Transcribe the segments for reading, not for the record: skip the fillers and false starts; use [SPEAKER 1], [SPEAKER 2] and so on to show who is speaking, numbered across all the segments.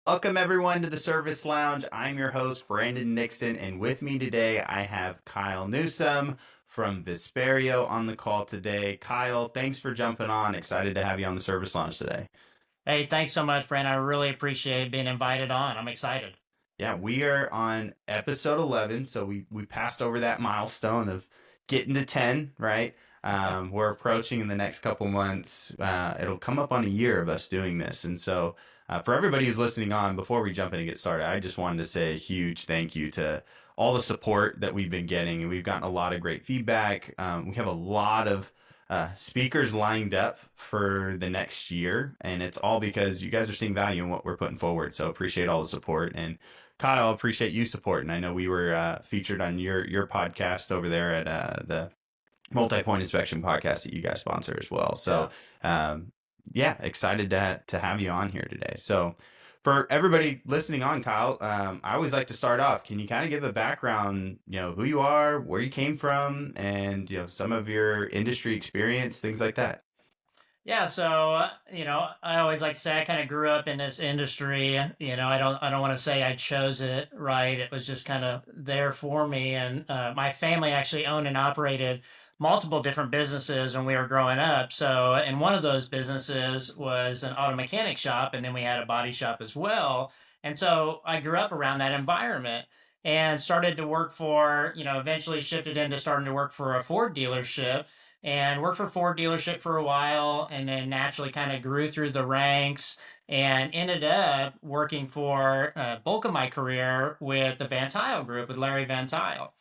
[SPEAKER 1] Welcome everyone to the Service Lounge. I'm your host, Brandon Nixon, and with me today I have Kyle Newsome from Visperio on the call today. Kyle, thanks for jumping on. Excited to have you on the Service Lounge today.
[SPEAKER 2] Hey, thanks so much, Brandon. I really appreciate being invited on. I'm excited.
[SPEAKER 1] Yeah, we are on episode 11, so we passed over that milestone of getting to 10, right? We're approaching in the next couple months. It'll come up on a year of us doing this, and so for everybody who's listening on, before we jump in and get started, I just wanted to say a huge thank you to all the support that we've been getting, and we've gotten a lot of great feedback. We have a lot of speakers lined up for the next year, and it's all because you guys are seeing value in what we're putting forward. So appreciate all the support. And Kyle, appreciate you supporting. I know we were featured on your podcast over there at the Multi-Point Inspection podcast that you guys sponsor as well. So,
[SPEAKER 2] Yeah.
[SPEAKER 1] um, yeah, excited to have you on here today. So, for everybody listening on, Kyle, I always like to start off. Can you kind of give a background, who you are, where you came from, and some of your industry experience, things like that?
[SPEAKER 2] Yeah, I always like to say I kind of grew up in this industry. I don't want to say I chose it, right? It was just kind of there for me. And my family actually owned and operated multiple different businesses when we were growing up. So, and one of those businesses was an auto mechanic shop, and then we had a body shop as well. And so I grew up around that environment and started to work eventually shifted into starting to work for a Ford dealership and worked for Ford dealership for a while, and then naturally kind of grew through the ranks and ended up working for bulk of my career with the Van Tile Group with Larry Van Tile.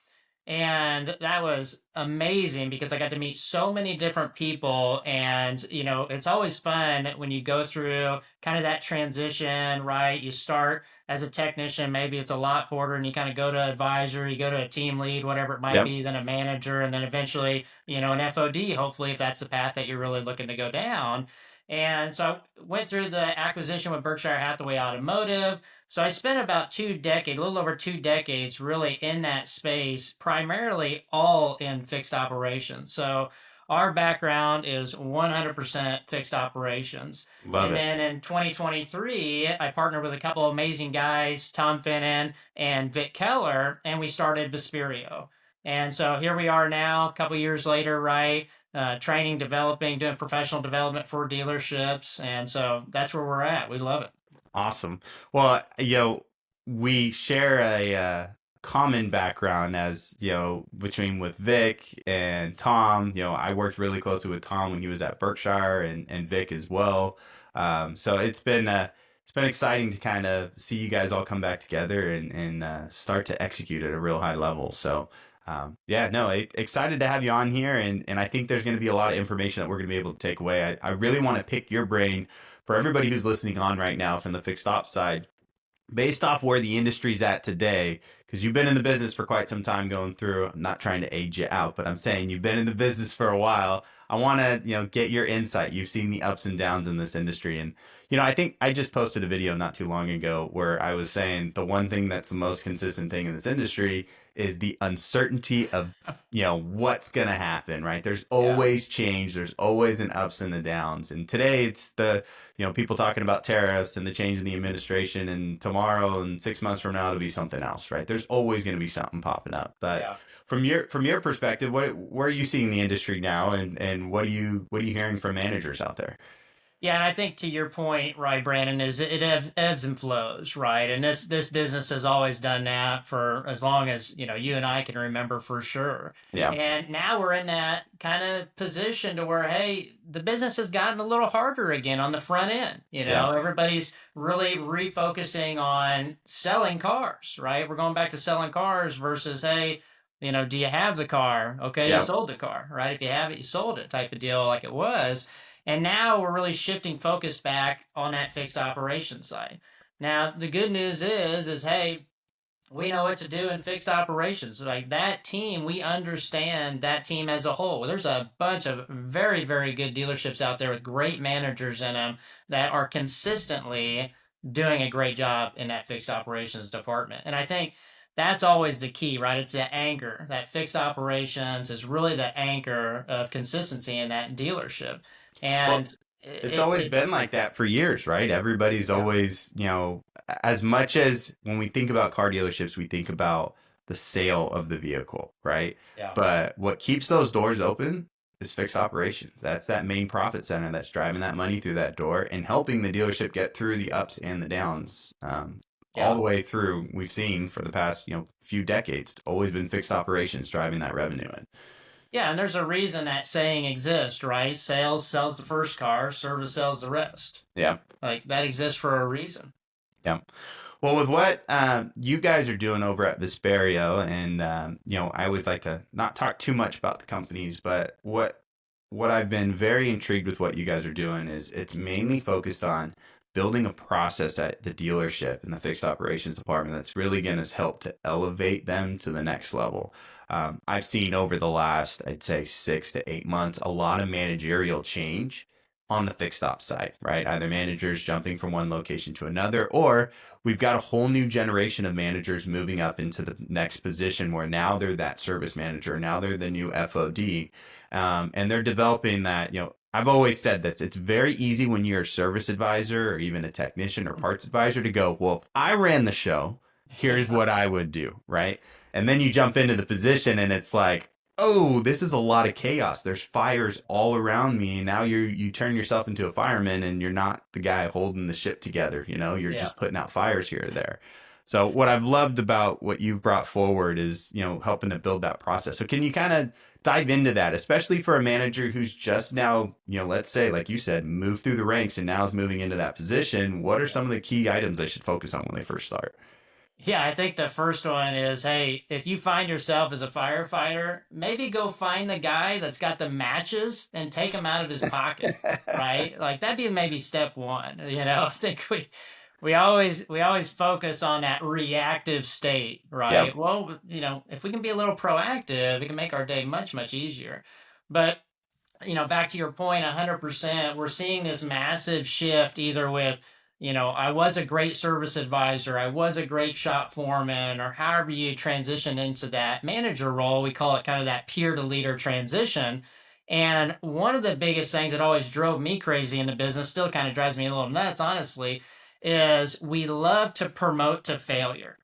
[SPEAKER 2] And that was amazing because I got to meet so many different people. And, it's always fun when you go through kind of that transition, right? You start as a technician, maybe it's a lot porter, and you kind of go to advisor, you go to a team lead, whatever it might
[SPEAKER 1] Yep.
[SPEAKER 2] be, then a manager, and then eventually, an FOD, hopefully, if that's the path that you're really looking to go down. And so I went through the acquisition with Berkshire Hathaway Automotive. So I spent about 2 decades, a little over 2 decades, really in that space, primarily all in fixed operations. So our background is 100% fixed operations.
[SPEAKER 1] Love
[SPEAKER 2] And
[SPEAKER 1] it.
[SPEAKER 2] then in 2023, I partnered with a couple of amazing guys, Tom Finnan and Vic Keller, and we started Vesperio. And so here we are now, a couple years later, right? Training, developing, doing professional development for dealerships. And so that's where we're at. We love it.
[SPEAKER 1] Awesome. Well, we share a common background as, between with Vic and Tom. I worked really closely with Tom when he was at Berkshire and Vic as well. So it's been exciting to kind of see you guys all come back together and start to execute at a real high level. So, yeah, no, excited to have you on here. And I think there's going to be a lot of information that we're going to be able to take away. I really want to pick your brain for everybody who's listening on right now from the fixed ops side, based off where the industry's at today, because you've been in the business for quite some time going through, I'm not trying to age you out, but I'm saying you've been in the business for a while. I want to, get your insight. You've seen the ups and downs in this industry. And, I think I just posted a video not too long ago where I was saying the one thing that's the most consistent thing in this industry is the uncertainty of, what's going to happen, right? There's
[SPEAKER 2] Yeah.
[SPEAKER 1] always change. There's always an ups and the downs. And today it's the people talking about tariffs and the change in the administration, and tomorrow and 6 months from now it'll be something else, right? There's always going to be something popping up. But
[SPEAKER 2] Yeah.
[SPEAKER 1] from your perspective, where are you seeing the industry now, and what are you hearing from managers out there?
[SPEAKER 2] Yeah, and I think to your point, right, Brandon, is it ebbs and flows, right? And this business has always done that for as long as you and I can remember for sure.
[SPEAKER 1] Yeah.
[SPEAKER 2] And now we're in that kind of position to where, hey, the business has gotten a little harder again on the front end.
[SPEAKER 1] Yeah.
[SPEAKER 2] Everybody's really refocusing on selling cars, right? We're going back to selling cars versus, hey, do you have the car? Okay, you
[SPEAKER 1] Yeah.
[SPEAKER 2] sold the car, right? If you have it, you sold it type of deal like it was. And now we're really shifting focus back on that fixed operations side. Now, the good news is hey, we know what to do in fixed operations. Like that team, we understand that team as a whole. There's a bunch of very, very good dealerships out there with great managers in them that are consistently doing a great job in that fixed operations department. And I think that's always the key, right? It's the anchor. That fixed operations is really the anchor of consistency in that dealership.
[SPEAKER 1] Well,
[SPEAKER 2] And
[SPEAKER 1] it's
[SPEAKER 2] it,
[SPEAKER 1] always
[SPEAKER 2] it
[SPEAKER 1] been like that for years, right? Everybody's
[SPEAKER 2] yeah,
[SPEAKER 1] always, as much as when we think about car dealerships, we think about the sale of the vehicle, right?
[SPEAKER 2] Yeah.
[SPEAKER 1] But what keeps those doors open is fixed operations. That's that main profit center that's driving that money through that door and helping the dealership get through the ups and the downs. All
[SPEAKER 2] Yeah.
[SPEAKER 1] the way through, we've seen for the past, few decades, it's always been fixed operations driving that revenue in.
[SPEAKER 2] Yeah, and there's a reason that saying exists, right? Sales sells the first car, service sells the rest.
[SPEAKER 1] Yeah.
[SPEAKER 2] Like that exists for a reason.
[SPEAKER 1] Yeah. Well, with what you guys are doing over at Visperio, and I always like to not talk too much about the companies, but what I've been very intrigued with what you guys are doing is it's mainly focused on building a process at the dealership and the fixed operations department that's really going to help to elevate them to the next level. I've seen over the last, I'd say, 6 to 8 months, a lot of managerial change on the fixed ops side, right? Either managers jumping from one location to another, or we've got a whole new generation of managers moving up into the next position where now they're that service manager, now they're the new FOD, and they're developing that. I've always said that it's very easy when you're a service advisor or even a technician or parts advisor to go, well, if I ran the show, here's
[SPEAKER 2] Yeah.
[SPEAKER 1] what I would do, right? And then you jump into the position and it's like, oh, this is a lot of chaos. There's fires all around me. And now you turn yourself into a fireman and you're not the guy holding the ship together. You're
[SPEAKER 2] Yeah.
[SPEAKER 1] just putting out fires here or there. So what I've loved about what you've brought forward is, helping to build that process. So can you kind of dive into that, especially for a manager who's just now, let's say, like you said, moved through the ranks and now is moving into that position? What are some of the key items they should focus on when they first start?
[SPEAKER 2] Yeah, I think the first one is, hey, if you find yourself as a firefighter, maybe go find the guy that's got the matches and take them out of his pocket, right? Like that'd be maybe step one. I think we always focus on that reactive state,
[SPEAKER 1] Yep.
[SPEAKER 2] right? Well, if we can be a little proactive, it can make our day much, much easier. But back to your point, 100%, we're seeing this massive shift either with, I was a great service advisor, I was a great shop foreman, or however you transition into that manager role. We call it kind of that peer to leader transition. And one of the biggest things that always drove me crazy in the business, still kind of drives me a little nuts, honestly, is we love to promote to failure.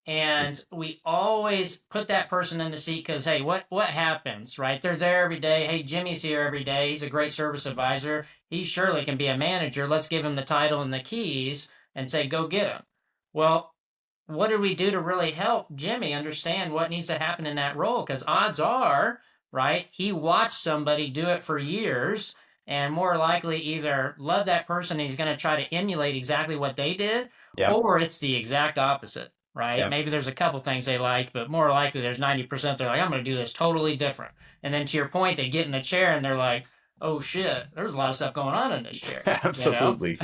[SPEAKER 2] And we always put that person in the seat because, hey, what happens, right? They're there every day. Hey, Jimmy's here every day. He's a great service advisor. He surely can be a manager. Let's give him the title and the keys and say, go get him. Well, what do we do to really help Jimmy understand what needs to happen in that role? Because odds are, right, he watched somebody do it for years and more likely either love that person and he's going to try to emulate exactly what they did,
[SPEAKER 1] Yep.
[SPEAKER 2] or it's the exact opposite, right?
[SPEAKER 1] Yep.
[SPEAKER 2] Maybe there's a couple things they like, but more likely there's 90% they're like, I'm going to do this totally different. And then to your point, they get in the chair and they're like, oh shit, there's a lot of stuff going on in this chair, you know?
[SPEAKER 1] Absolutely.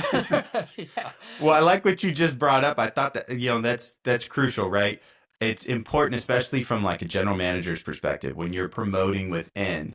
[SPEAKER 2] Yeah.
[SPEAKER 1] Well, I like what you just brought up. I thought that, that's crucial, right? It's important, especially from like a general manager's perspective, when you're promoting within.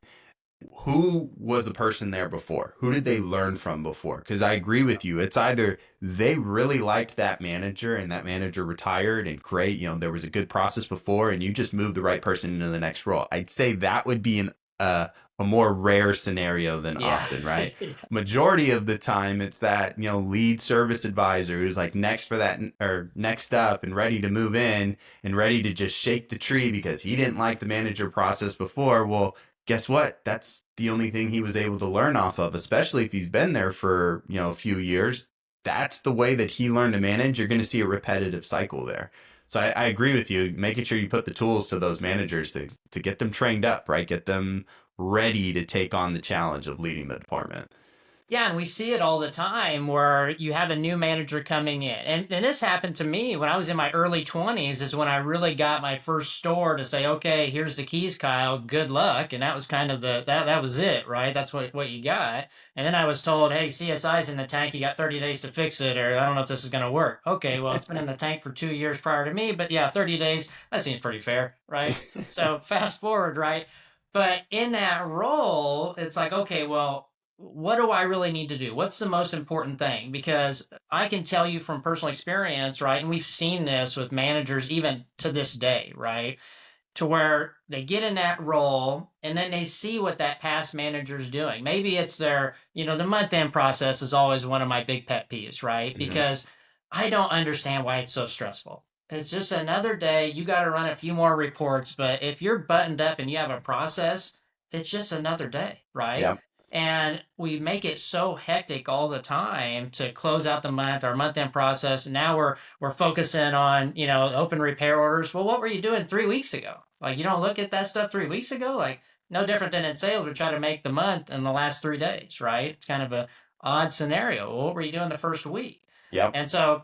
[SPEAKER 1] Who was the person there before? Who did they learn from before? Because I agree with you. It's either they really liked that manager and that manager retired and great, there was a good process before and you just moved the right person into the next role. I'd say that would be a more rare scenario than
[SPEAKER 2] Yeah.
[SPEAKER 1] often, right? Majority of the time, it's that, lead service advisor who's like next for that or next up and ready to move in and ready to just shake the tree because he didn't like the manager process before. Well, guess what? That's the only thing he was able to learn off of, especially if he's been there for, a few years. That's the way that he learned to manage. You're going to see a repetitive cycle there. So I agree with you, making sure you put the tools to those managers to get them trained up, right? Get them ready to take on the challenge of leading the department.
[SPEAKER 2] Yeah, and we see it all the time where you have a new manager coming in. And this happened to me when I was in my early 20s, is when I really got my first store to say, okay, here's the keys, Kyle. Good luck. And that was kind of that was it, right? That's what you got. And then I was told, hey, CSI's in the tank. You got 30 days to fix it, or I don't know if this is going to work. Okay, well, it's been in the tank for 2 years prior to me, but yeah, 30 days, that seems pretty fair, right? So fast forward, right? But in that role, it's like, okay, well, what do I really need to do? What's the most important thing? Because I can tell you from personal experience, right? And we've seen this with managers even to this day, right? To where they get in that role and then they see what that past manager is doing. Maybe it's the month end process is always one of my big pet peeves, right?
[SPEAKER 1] Mhm.
[SPEAKER 2] Because I don't understand why it's so stressful. It's just another day. You got to run a few more reports, but if you're buttoned up and you have a process, it's just another day, right?
[SPEAKER 1] Yep.
[SPEAKER 2] And we make it so hectic all the time to close out the month, our month end process. And now we're focusing on, open repair orders. Well, what were you doing 3 weeks ago? Like, you don't look at that stuff 3 weeks ago? Like, no different than in sales. We try to make the month in the last 3 days, right? It's kind of a odd scenario. Well, what were you doing the first week?
[SPEAKER 1] Yep.
[SPEAKER 2] And so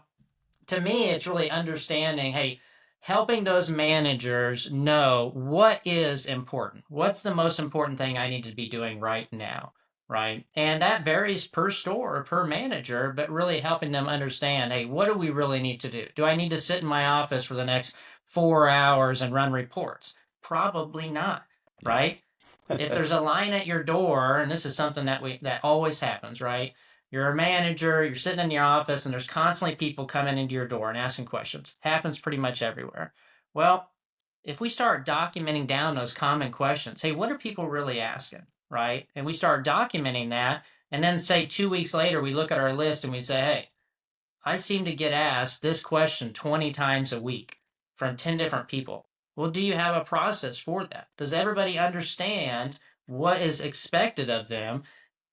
[SPEAKER 2] to me, it's really understanding, hey, helping those managers know what is important. What's the most important thing I need to be doing right now? Right. And that varies per store, per manager, but really helping them understand, hey, what do we really need to do? Do I need to sit in my office for the next 4 hours and run reports? Probably not.
[SPEAKER 1] Yep.
[SPEAKER 2] Right. If there's a line at your door, and this is something that always happens, right? You're a manager, you're sitting in your office, and there's constantly people coming into your door and asking questions. Happens pretty much everywhere. Well, if we start documenting down those common questions, hey, what are people really asking, right? And we start documenting that, and then say 2 weeks later, we look at our list and we say, hey, I seem to get asked this question 20 times a week from 10 different people. Well, do you have a process for that? Does everybody understand what is expected of them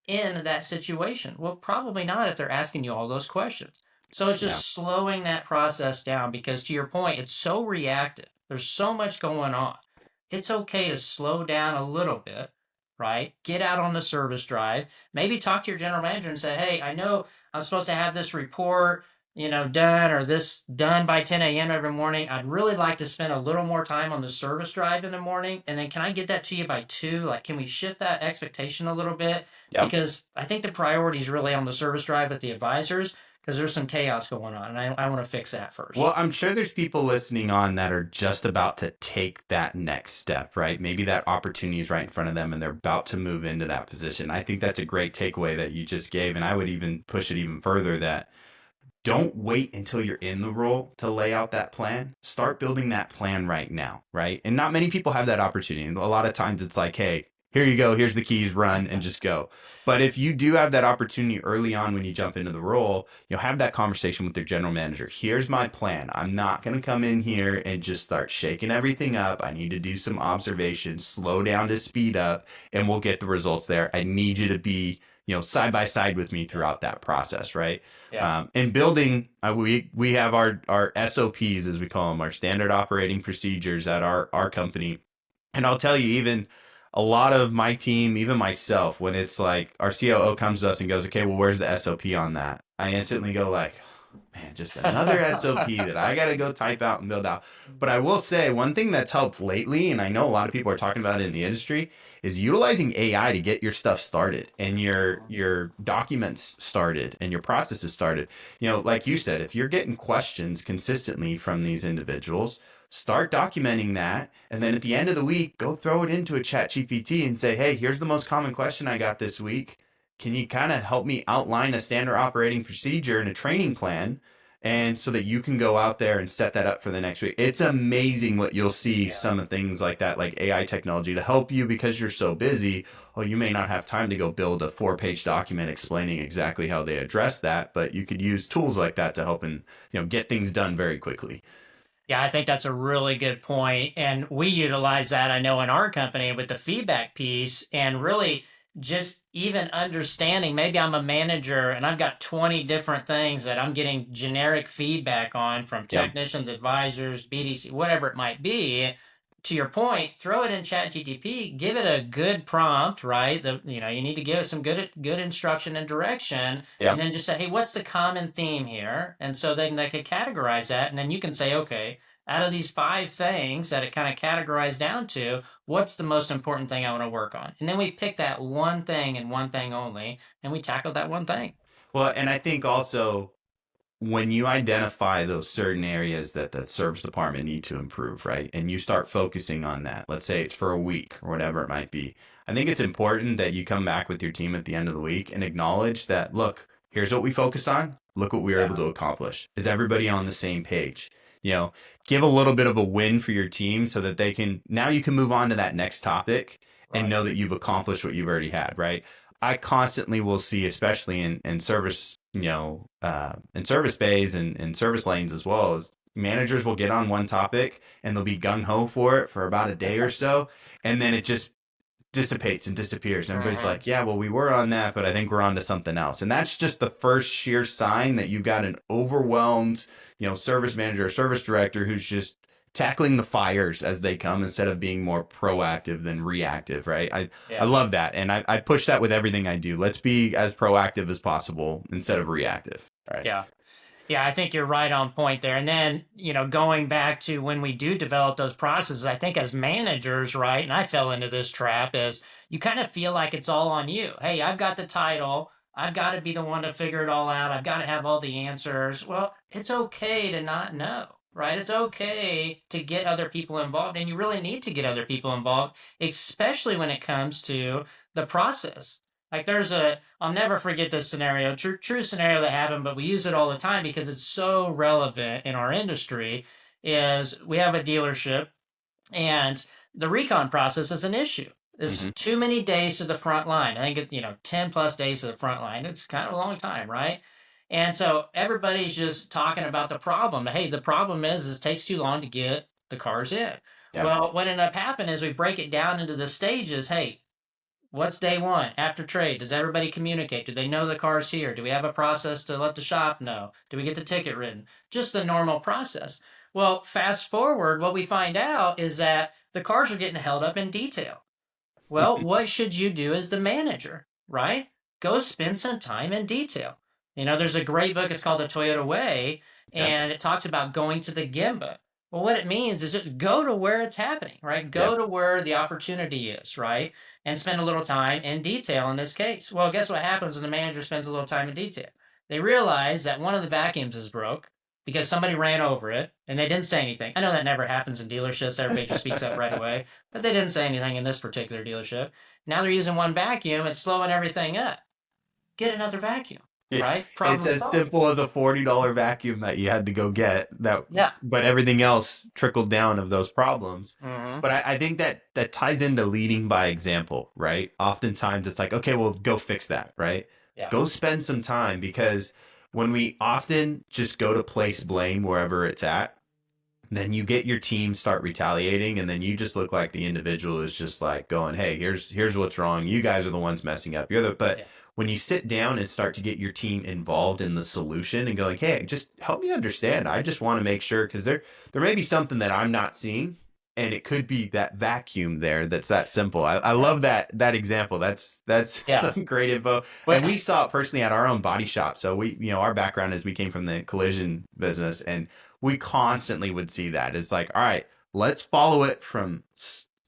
[SPEAKER 2] in that situation? Well, probably not if they're asking you all those questions. So it's
[SPEAKER 1] Yeah.
[SPEAKER 2] just slowing that process down because, to your point, it's so reactive. There's so much going on. It's okay to slow down a little bit, right? Get out on the service drive. Maybe talk to your general manager and say, hey, I know I'm supposed to have this report, done or this done by 10 a.m. every morning. I'd really like to spend a little more time on the service drive in the morning. And then can I get that to you by 2? Like, can we shift that expectation a little bit?
[SPEAKER 1] Yep.
[SPEAKER 2] Because I think the priority is really on the service drive with the advisors because there's some chaos going on, and I want to fix that
[SPEAKER 1] Well,
[SPEAKER 2] first.
[SPEAKER 1] I'm sure there's people listening on that are just about to take that next step, right? Maybe that opportunity is right in front of them and they're about to move into that position. I think that's a great takeaway that you just gave. And I would even push it even further that don't wait until you're in the role to lay out that plan. Start building that plan right now, right? And not many people have that opportunity. A lot of times it's like, hey, here you go, here's the keys, run and just go. But if you do have that opportunity early on when you jump into the role, you'll have that conversation with your general manager. Here's my plan. I'm not going to come in here and just start shaking everything up. I need to do some observations, slow down to speed up, and we'll get the results there. I need you to be, side by side with me
[SPEAKER 2] Yeah.
[SPEAKER 1] throughout that process, right?
[SPEAKER 2] Yeah.
[SPEAKER 1] And building, we have our SOPs, as we call them, our standard operating procedures at our company. And I'll tell you, even a lot of my team, even myself, when it's like our COO comes to us and goes, okay, well, where's the SOP on that? I instantly go like, man, just another SOP that I got to go type out and build out. But I will say one thing that's helped lately, and I know a lot of people are talking about it in the industry, is utilizing AI to get your stuff started and your documents started and your processes started. Like you said, if you're getting questions consistently from these individuals, start documenting that, and then at the end of the week, go throw it into a chat GPT and say, hey, here's the most common question I got this week. Can you kind of help me outline a standard operating procedure and a training plan, and so that you can go out there and set that up for the next week? It's amazing what you'll see,
[SPEAKER 2] Yeah.
[SPEAKER 1] some of things like that, like AI technology to help you because you're so busy. Oh, you may not have time to go build a 4-page document explaining exactly how they address that, but you could use tools like that to help and get things done very quickly.
[SPEAKER 2] Yeah, I think that's a really good point. And we utilize that, I know, in our company with the feedback piece and really just even understanding. Maybe I'm a manager and I've got 20 different things that I'm getting generic feedback on from
[SPEAKER 1] Yep.
[SPEAKER 2] technicians, advisors, BDC, whatever it might be. To your point, throw it in Chat GTP, give it a good prompt, right? You need to give it some good instruction and direction, and
[SPEAKER 1] Yep.
[SPEAKER 2] then just say, hey, what's the common theme here? And so then they could categorize that, and then you can say, okay, out of these 5 things that it kind of categorized down to, what's the most important thing I want to work on? And then we pick that one thing and one thing only, and we tackle that one thing.
[SPEAKER 1] Well, and I think also when you identify those certain areas that the service department need to improve, right? And you start focusing on that, let's say it's for a week or whatever it might be. I think it's important that you come back with your team at the end of the week and acknowledge that, look, here's what we focused on. Look what we were able
[SPEAKER 2] Yeah.
[SPEAKER 1] to accomplish. Is everybody on the same page? You know, give a little bit of a win for your team so that now you can move on to that next topic and
[SPEAKER 2] Right.
[SPEAKER 1] know that you've accomplished what you've already had, right? I constantly will see, especially in service, in service bays and service lanes as well, is managers will get on one topic and they'll be gung ho for it for about a day or so, and then it just dissipates and disappears. And everybody's
[SPEAKER 2] Mhm.
[SPEAKER 1] like, yeah, well, we were on that, but I think we're on to something else. And that's just the first sheer sign that you've got an overwhelmed, service manager or service director who's just tackling the fires as they come instead of being more proactive than reactive, right? I
[SPEAKER 2] Yeah.
[SPEAKER 1] love that. And I push that with everything I do. Let's be as proactive as possible instead of reactive, right?
[SPEAKER 2] Yeah. Yeah, I think you're right on point there. And then, going back to when we do develop those processes, I think as managers, right, and I fell into this trap, is you kind of feel like it's all on you. Hey, I've got the title. I've got to be the one to figure it all out. I've got to have all the answers. Well, it's okay to not know, right? It's okay to get other people involved. And you really need to get other people involved, especially when it comes to the process. Like I'll never forget this scenario, true scenario that happened, but we use it all the time because it's so relevant in our industry. Is we have a dealership and the recon process is an issue. There's
[SPEAKER 1] Mm-hmm.
[SPEAKER 2] too many days to the front line. I think 10 plus days to the front line. It's kind of a long time, right? And so everybody's just talking about the problem. Hey, the problem is it takes too long to get the cars in.
[SPEAKER 1] Yeah.
[SPEAKER 2] Well, what ended up happening is we break it down into the stages. Hey, what's day one after trade? Does everybody communicate? Do they know the car's here? Do we have a process to let the shop know? Do we get the ticket written? Just the normal process. Well, fast forward, what we find out is that the cars are getting held up in detail. Well, what should you do as the manager, right? Go spend some time in detail. There's a great book, it's called The Toyota Way,
[SPEAKER 1] Yeah.
[SPEAKER 2] and it talks about going to the Gemba. Well, what it means is just go to where it's happening, right?
[SPEAKER 1] Yeah.
[SPEAKER 2] Go to where the opportunity is, right? And spend a little time in detail in this case. Well, guess what happens when the manager spends a little time in detail? They realize that one of the vacuums is broke because somebody ran over it and they didn't say anything. I know that never happens in dealerships. Everybody just speaks up right away, but they didn't say anything in this particular dealership. Now they're using one vacuum. It's slowing everything up. Get another vacuum,
[SPEAKER 1] Yeah,
[SPEAKER 2] right?
[SPEAKER 1] it's
[SPEAKER 2] Problem
[SPEAKER 1] as
[SPEAKER 2] solved.
[SPEAKER 1] simple as a $40 vacuum that you had to go get that,
[SPEAKER 2] Yeah.
[SPEAKER 1] but everything else trickled down of those problems.
[SPEAKER 2] Mm-hmm.
[SPEAKER 1] But I think that ties into leading by example, right? Oftentimes it's like, okay, well, go fix that, right?
[SPEAKER 2] Yeah.
[SPEAKER 1] Go spend some time, because when we often just go to place blame wherever it's at, then you get your team start retaliating, and then you just look like the individual is just like going, hey, here's what's wrong, you guys are the ones messing up, but
[SPEAKER 2] Yeah.
[SPEAKER 1] when you sit down and start to get your team involved in the solution and going, hey, just help me understand, I just want to make sure, because there may be something that I'm not seeing, and it could be that vacuum there that's that simple. I
[SPEAKER 2] Yeah.
[SPEAKER 1] love that example. That's
[SPEAKER 2] Yeah.
[SPEAKER 1] some great info.
[SPEAKER 2] But
[SPEAKER 1] And we saw it personally at our own body shop. So our background is we came from the collision business, and we constantly would see that. It's like, all right, let's follow it from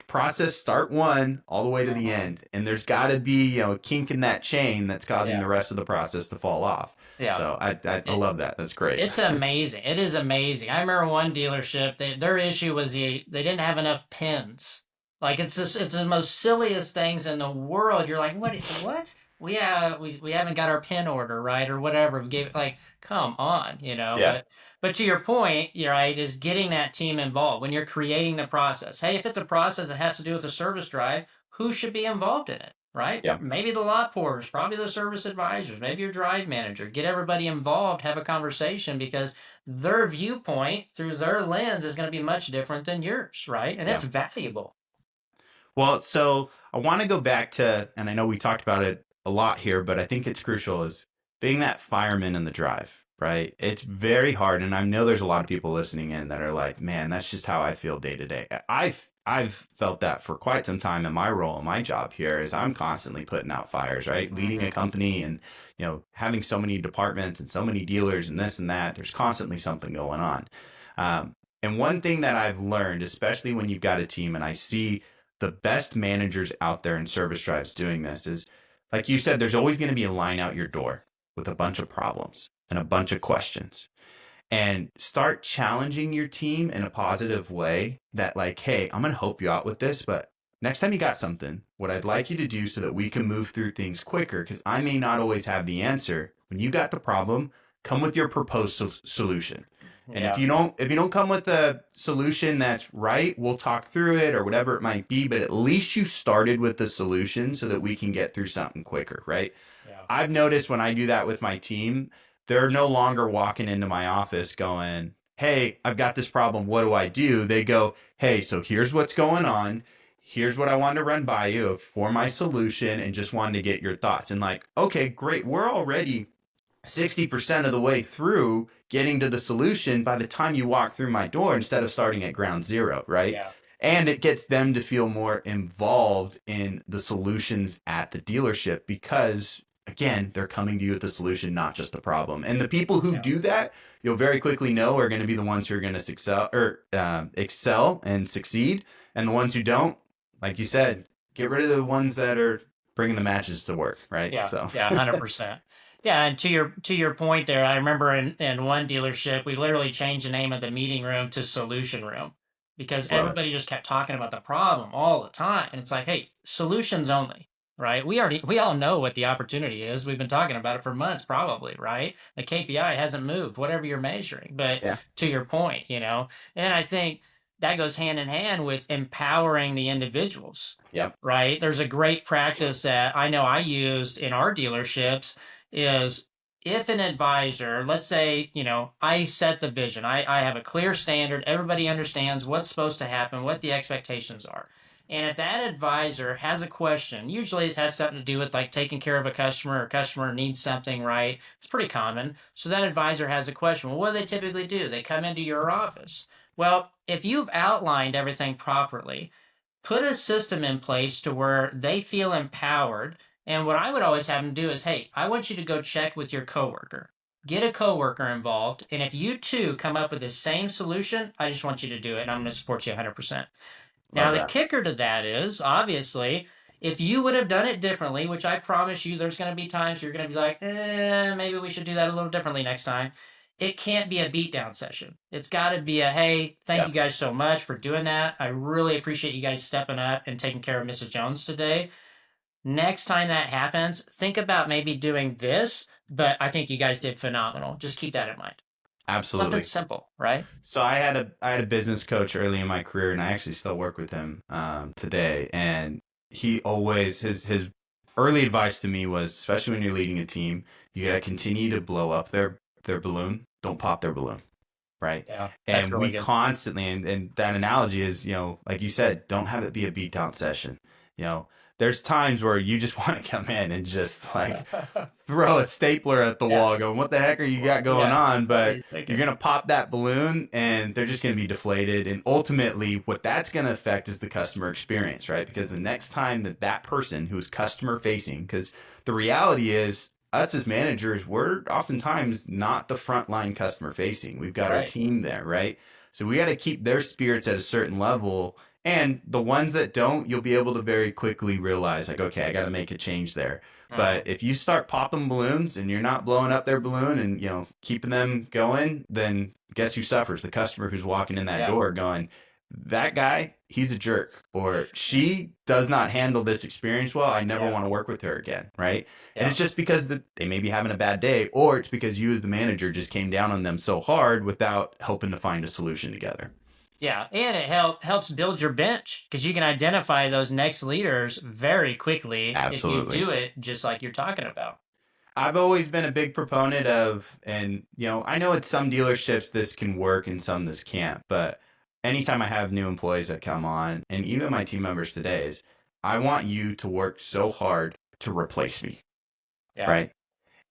[SPEAKER 1] process start one all the way to the
[SPEAKER 2] Mhm.
[SPEAKER 1] end. And there's got to be, a kink in that chain that's causing
[SPEAKER 2] Yeah.
[SPEAKER 1] the rest of the process to fall off.
[SPEAKER 2] Yeah.
[SPEAKER 1] So I
[SPEAKER 2] It,
[SPEAKER 1] love that. That's great.
[SPEAKER 2] it's amazing. It is amazing. I remember one dealership. Their issue was they didn't have enough pins. Like it's the most silliest things in the world. You're like, what? What? We haven't got our pin order right or whatever. We gave it like, come on,
[SPEAKER 1] Yeah.
[SPEAKER 2] But to your point, you're right, is getting that team involved when you're creating the process. Hey, if it's a process that has to do with a service drive, who should be involved in it? Right?
[SPEAKER 1] Yeah.
[SPEAKER 2] Maybe the lot porters, probably the service advisors, maybe your drive manager. Get everybody involved, have a conversation because their viewpoint through their lens is going to be much different than yours, right? And
[SPEAKER 1] Yeah.
[SPEAKER 2] it's valuable.
[SPEAKER 1] Well, so I want to go back to, and I know we talked about it a lot here, but I think it's crucial, is being that fireman in the drive, right? It's very hard. And I know there's a lot of people listening in that are like, man, that's just how I feel day to day. I've felt that for quite some time in my role, in my job here, is I'm constantly putting out fires, right? Leading a
[SPEAKER 2] Mm-hmm.
[SPEAKER 1] company and, having so many departments and so many dealers and this and that, there's constantly something going on. And one thing that I've learned, especially when you've got a team, and I see the best managers out there in service drives doing this, is like you said, there's always going to be a line out your door with a bunch of problems and a bunch of questions, and start challenging your team in a positive way that, like, hey, I'm going to help you out with this, but next time you got something, what I'd like you to do so that we can move through things quicker, because I may not always have the answer. When you got the problem, come with your proposed solution. And
[SPEAKER 2] Yeah.
[SPEAKER 1] if you don't come with a solution that's right, we'll talk through it or whatever it might be, but at least you started with the solution so that we can get through something quicker, right?
[SPEAKER 2] Yeah.
[SPEAKER 1] I've noticed when I do that with my team, they're no longer walking into my office going, "Hey, I've got this problem. What do I do?" They go, "Hey, so here's what's going on. Here's what I wanted to run by you for my solution and just wanted to get your thoughts." And like, okay, great. We're already 60% of the way through getting to the solution by the time you walk through my door instead of starting at ground zero, right?
[SPEAKER 2] Yeah.
[SPEAKER 1] And it gets them to feel more involved in the solutions at the dealership because, again, they're coming to you with the solution, not just the problem. And the people who
[SPEAKER 2] Yeah.
[SPEAKER 1] do that, you'll very quickly know are going to be the ones who are going to excel and succeed. And the ones who don't, like you said, get rid of the ones that are bringing the matches to work, right?
[SPEAKER 2] Yeah,
[SPEAKER 1] So,
[SPEAKER 2] yeah, 100%. Yeah, and to your point there, I remember in one dealership, we literally changed the name of the meeting room to solution room because
[SPEAKER 1] love it.
[SPEAKER 2] everybody just kept talking about the problem all the time. And it's like, hey, solutions only, right? We all know what the opportunity is. We've been talking about it for months, probably, right? The KPI hasn't moved, whatever you're measuring. But
[SPEAKER 1] Yeah.
[SPEAKER 2] to your point, and I think that goes hand in hand with empowering the individuals,
[SPEAKER 1] Yep.
[SPEAKER 2] right? There's a great practice that I know I used in our dealerships is if an advisor, let's say, I set the vision, I have a clear standard, everybody understands what's supposed to happen, what the expectations are. And if that advisor has a question, usually it has something to do with like taking care of a customer or customer needs something, right? It's pretty common. So that advisor has a question. Well, what do they typically do? They come into your office. Well, if you've outlined everything properly, put a system in place to where they feel empowered. And what I would always have them do is, hey, I want you to go check with your coworker. Get a coworker involved. And if you two come up with the same solution, I just want you to do it. And I'm going to support you 100%. Now,
[SPEAKER 1] Love
[SPEAKER 2] the
[SPEAKER 1] that.
[SPEAKER 2] kicker to that is obviously, if you would have done it differently, which I promise you, there's going to be times you're going to be like, maybe we should do that a little differently next time. It can't be a beatdown session. It's got to be a, hey, thank
[SPEAKER 1] Yep.
[SPEAKER 2] you guys so much for doing that. I really appreciate you guys stepping up and taking care of Mrs. Jones today. Next time that happens, think about maybe doing this, but I think you guys did phenomenal. Just keep that in mind. Something
[SPEAKER 1] Absolutely.
[SPEAKER 2] simple, right?
[SPEAKER 1] So I had a business coach early in my career, and I actually still work with him today. And he always his early advice to me was, especially when you're leading a team, you got to continue to blow up their balloon. Don't pop their balloon, right?
[SPEAKER 2] Yeah, that's
[SPEAKER 1] And
[SPEAKER 2] really
[SPEAKER 1] we
[SPEAKER 2] good.
[SPEAKER 1] constantly, and that analogy is, like you said, don't have it be a beat down session. There's times where you just want to come in and just like throw a stapler at the
[SPEAKER 2] Yeah.
[SPEAKER 1] wall going, what the heck are you got going
[SPEAKER 2] Yeah.
[SPEAKER 1] on?
[SPEAKER 2] What are
[SPEAKER 1] But
[SPEAKER 2] you
[SPEAKER 1] you're
[SPEAKER 2] thinking?
[SPEAKER 1] going to pop that balloon and they're just going to be deflated. And ultimately, what that's going to affect is the customer experience, right? Because the next time that person who is customer facing, because the reality is, us as managers, we're oftentimes not the frontline customer facing. We've got our
[SPEAKER 2] Right.
[SPEAKER 1] team there, right? So we got to keep their spirits at a certain level. And the ones that don't, you'll be able to very quickly realize, like, okay, I got to make a change there.
[SPEAKER 2] Mhm.
[SPEAKER 1] But if you start popping balloons and you're not blowing up their balloon and keeping them going, then guess who suffers? The customer who's walking in that
[SPEAKER 2] Yeah.
[SPEAKER 1] door going, that guy, he's a jerk, or she does not handle this experience well. I never
[SPEAKER 2] Yeah.
[SPEAKER 1] want to work with her again, right? And
[SPEAKER 2] Yeah.
[SPEAKER 1] it's just because they may be having a bad day, or it's because you as the manager just came down on them so hard without helping to find a solution together.
[SPEAKER 2] Yeah. And it helps build your bench because you can identify those next leaders very quickly if you
[SPEAKER 1] Absolutely.
[SPEAKER 2] do it just like you're talking about.
[SPEAKER 1] I've always been a big proponent of, and I know at some dealerships this can work and some this can't, but anytime I have new employees that come on, and even my team members today, is I want you to work so hard to replace me,
[SPEAKER 2] Yeah.
[SPEAKER 1] right?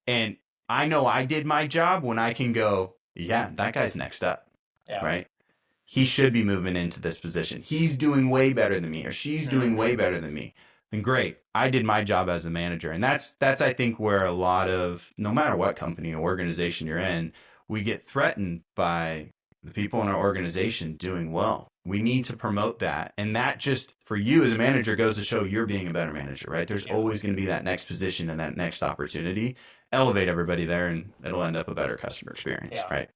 [SPEAKER 1] And I know I did my job when I can go, yeah, that guy's next up,
[SPEAKER 2] Yeah.
[SPEAKER 1] right? He should be moving into this position. He's doing way better than me, or she's doing way
[SPEAKER 2] Hmm.
[SPEAKER 1] better than me. Then great, I did my job as a manager, and that's I think where a lot of, no matter what company or organization you're in, we get threatened by the people in our organization doing well. We need to promote that, and that just for you as a manager goes to show you're being a better manager, right? There's
[SPEAKER 2] Yeah.
[SPEAKER 1] always going to be that next position and that next opportunity. Elevate everybody there, and it'll end up a better customer experience,
[SPEAKER 2] Yeah.
[SPEAKER 1] right?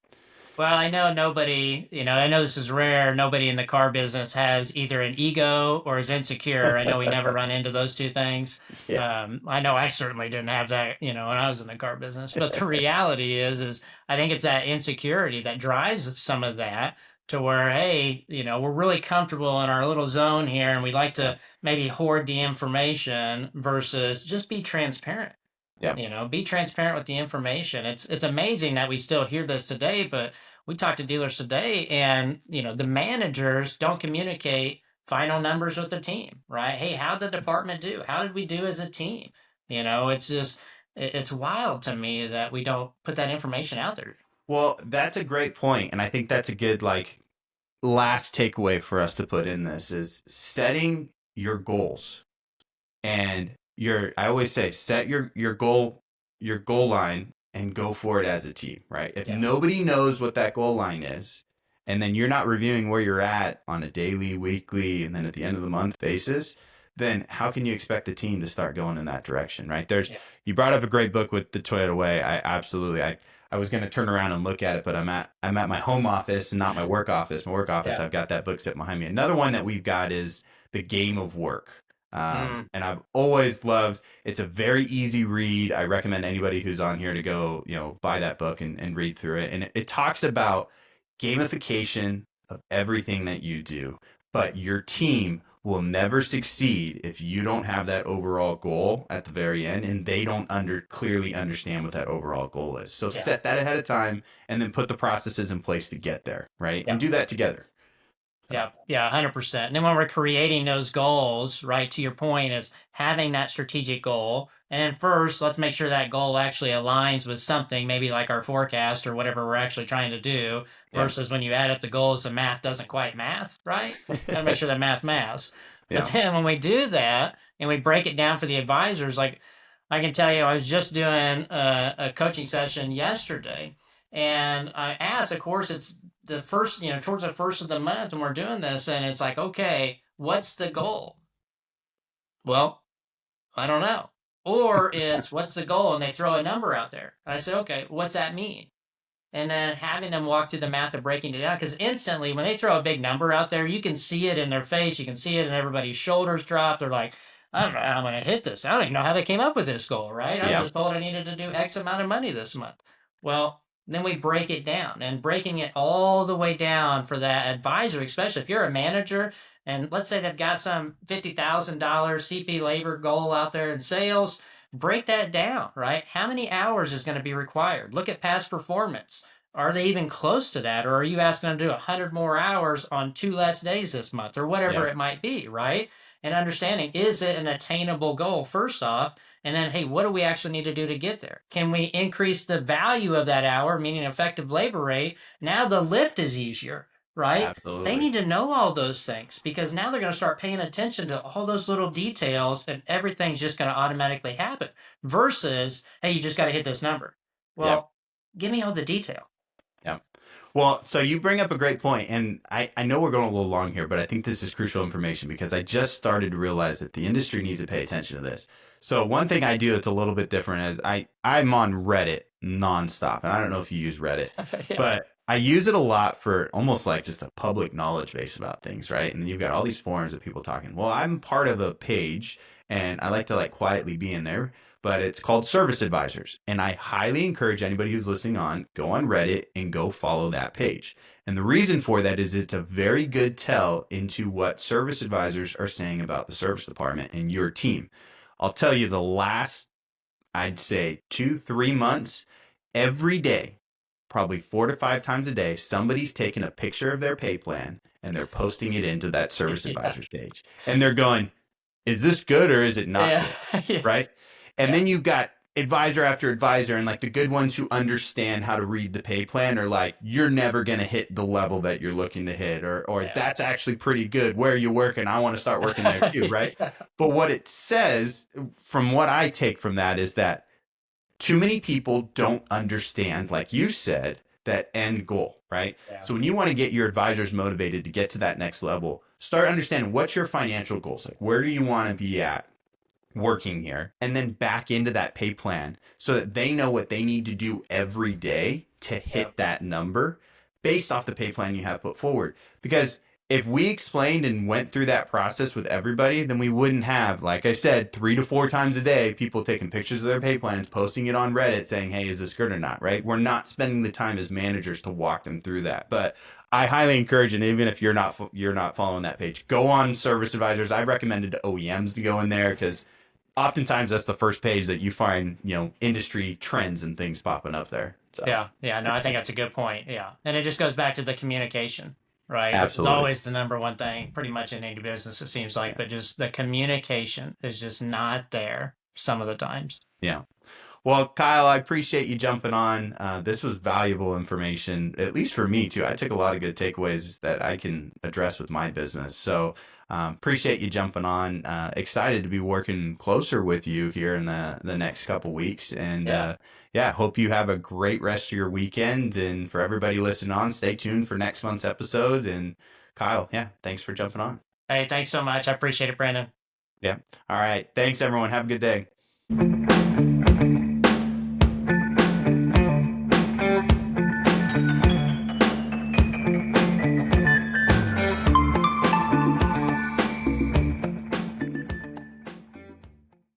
[SPEAKER 2] Well, I know nobody, I know this is rare. Nobody in the car business has either an ego or is insecure. I know we never run into those two things.
[SPEAKER 1] Yeah.
[SPEAKER 2] I know I certainly didn't have that, when I was in the car business. But the reality is I think it's that insecurity that drives some of that to where, hey, we're really comfortable in our little zone here and we like
[SPEAKER 1] Yeah.
[SPEAKER 2] to maybe hoard the information versus just be transparent.
[SPEAKER 1] Yeah.
[SPEAKER 2] Be transparent with the information. It's amazing that we still hear this today, but we talk to dealers today, and the managers don't communicate final numbers with the team, right? Hey, how did the department do? How did we do as a team? It's just it's wild to me that we don't put that information out there.
[SPEAKER 1] Well, that's a great point, and I think that's a good like last takeaway for us to put in this is setting your goals. And I always say set your goal line and go for it as a team, right? If
[SPEAKER 2] Yeah,
[SPEAKER 1] nobody knows what that goal line is, and then you're not reviewing where you're at on a daily, weekly, and then at the end of the month basis, then how can you expect the team to start going in that direction, right?
[SPEAKER 2] yeah,
[SPEAKER 1] You brought up a great book with the Toyota Way. I was going to turn around and look at it, but I'm at my home office and not my work office. My work office,
[SPEAKER 2] yeah.
[SPEAKER 1] I've got that book sitting behind me. Another one that we've got is The Game of Work.
[SPEAKER 2] Mm,
[SPEAKER 1] And I've always loved, it's a very easy read. I recommend anybody who's on here to go, buy that book and read through it. And it talks about gamification of everything that you do, but your team will never succeed if you don't have that overall goal at the very end and they don't clearly understand what that overall goal is. So
[SPEAKER 2] yeah.
[SPEAKER 1] set that ahead of time and then put the processes in place to get there, right?
[SPEAKER 2] Yeah.
[SPEAKER 1] And do that together.
[SPEAKER 2] Yeah, yeah, 100%. And then when we're creating those goals, right, to your point, is having that strategic goal. And then first, let's make sure that goal actually aligns with something, maybe like our forecast or whatever we're actually trying to do,
[SPEAKER 1] Yeah.
[SPEAKER 2] versus when you add up the goals, the math doesn't quite math, right? Got to make sure that math maths. But
[SPEAKER 1] Yeah.
[SPEAKER 2] then when we do that and we break it down for the advisors, like I can tell you, I was just doing a coaching session yesterday. And I asked, of course, it's the first, towards the first of the month, and we're doing this, and it's like, okay, what's the goal? Well, I don't know. Or it's what's the goal, and they throw a number out there. I said, okay, what's that mean? And then having them walk through the math of breaking it down, because instantly when they throw a big number out there, you can see it in their face, you can see it in everybody's shoulders drop. They're like, I don't know how I'm going to hit this. I don't even know how they came up with this goal, right? I was
[SPEAKER 1] Yeah.
[SPEAKER 2] just told I needed to do X amount of money this month. Well, then we break it down, and breaking it all the way down for that advisor, especially if you're a manager and let's say they've got some $50,000 CP labor goal out there in sales, break that down, right? How many hours is going to be required? Look at past performance. Are they even close to that? Or are you asking them to do 100 more hours on 2 less days this month or whatever
[SPEAKER 1] Yeah.
[SPEAKER 2] it might be, right? And understanding, is it an attainable goal first off? And then, hey, what do we actually need to do to get there? Can we increase the value of that hour, meaning effective labor rate? Now the lift is easier, right? They
[SPEAKER 1] Absolutely.
[SPEAKER 2] need to know all those things because now they're going to start paying attention to all those little details and everything's just going to automatically happen versus, hey, you just got to hit this number.
[SPEAKER 1] Yeah.
[SPEAKER 2] Well, give me all the detail.
[SPEAKER 1] Yeah. Well, so you bring up a great point, and I know we're going a little long here, but I think this is crucial information because I just started to realize that the industry needs to pay attention to this. So one thing I do that's a little bit different is I'm on Reddit nonstop, and I don't know if you use Reddit,
[SPEAKER 2] Yeah.
[SPEAKER 1] but I use it a lot for almost like just a public knowledge base about things, right? And you've got all these forums of people talking. Well, I'm part of a page, and I like to like quietly be in there, but it's called Service Advisors. And I highly encourage anybody who's listening on, go on Reddit and go follow that page. And the reason for that is it's a very good tell into what service advisors are saying about the service department and your team. I'll tell you the last, I'd say 2, 3 months, every day, probably 4 to 5 times a day, somebody's taking a picture of their pay plan and they're posting it into that service
[SPEAKER 2] Yeah.
[SPEAKER 1] advisors page. And they're going, is this good or is it not
[SPEAKER 2] Yeah.
[SPEAKER 1] good?
[SPEAKER 2] Yeah.
[SPEAKER 1] Right. And
[SPEAKER 2] Yeah.
[SPEAKER 1] then you've got advisor after advisor, and like the good ones who understand how to read the pay plan are like, you're never going to hit the level that you're looking to hit, or
[SPEAKER 2] Yeah.
[SPEAKER 1] that's actually pretty good. Where are you working? I want to start working there too. Right.
[SPEAKER 2] Yeah.
[SPEAKER 1] But what it says, from what I take from that, is that too many people don't understand, like you said, that end goal, right?
[SPEAKER 2] Yeah.
[SPEAKER 1] So when you want to get your advisors motivated to get to that next level, start understanding what's your financial goals. Like, where do you want to be at working here? And then back into that pay plan so that they know what they need to do every day to
[SPEAKER 2] Yeah.
[SPEAKER 1] hit that number based off the pay plan you have put forward. Because if we explained and went through that process with everybody, then we wouldn't have, like I said, 3 to 4 times a day, people taking pictures of their pay plans, posting it on Reddit saying, hey, is this good or not, right? We're not spending the time as managers to walk them through that. But I highly encourage, and even if you're not following that page, go on Service Advisors. I've recommended to OEMs to go in there because oftentimes that's the first page that you find, industry trends and things popping up there. So
[SPEAKER 2] Yeah, yeah, no, I think that's a good point. Yeah, and it just goes back to the communication, right? Which is
[SPEAKER 1] absolutely.
[SPEAKER 2] always the number one thing, pretty much in any business, it seems like.
[SPEAKER 1] Yeah.
[SPEAKER 2] But just the communication is just not there some of the times.
[SPEAKER 1] Yeah. Well, Kyle, I appreciate you jumping on. This was valuable information, at least for me too. I took a lot of good takeaways that I can address with my business. So appreciate you jumping on. Excited to be working closer with you here in the next couple weeks. And
[SPEAKER 2] Yeah.
[SPEAKER 1] yeah, hope you have a great rest of your weekend. And for everybody listening on, stay tuned for next month's episode. And Kyle, yeah, thanks for jumping on.
[SPEAKER 2] Hey, thanks so much. I appreciate it, Brandon.
[SPEAKER 1] Yeah. All right. Thanks, everyone. Have a good day.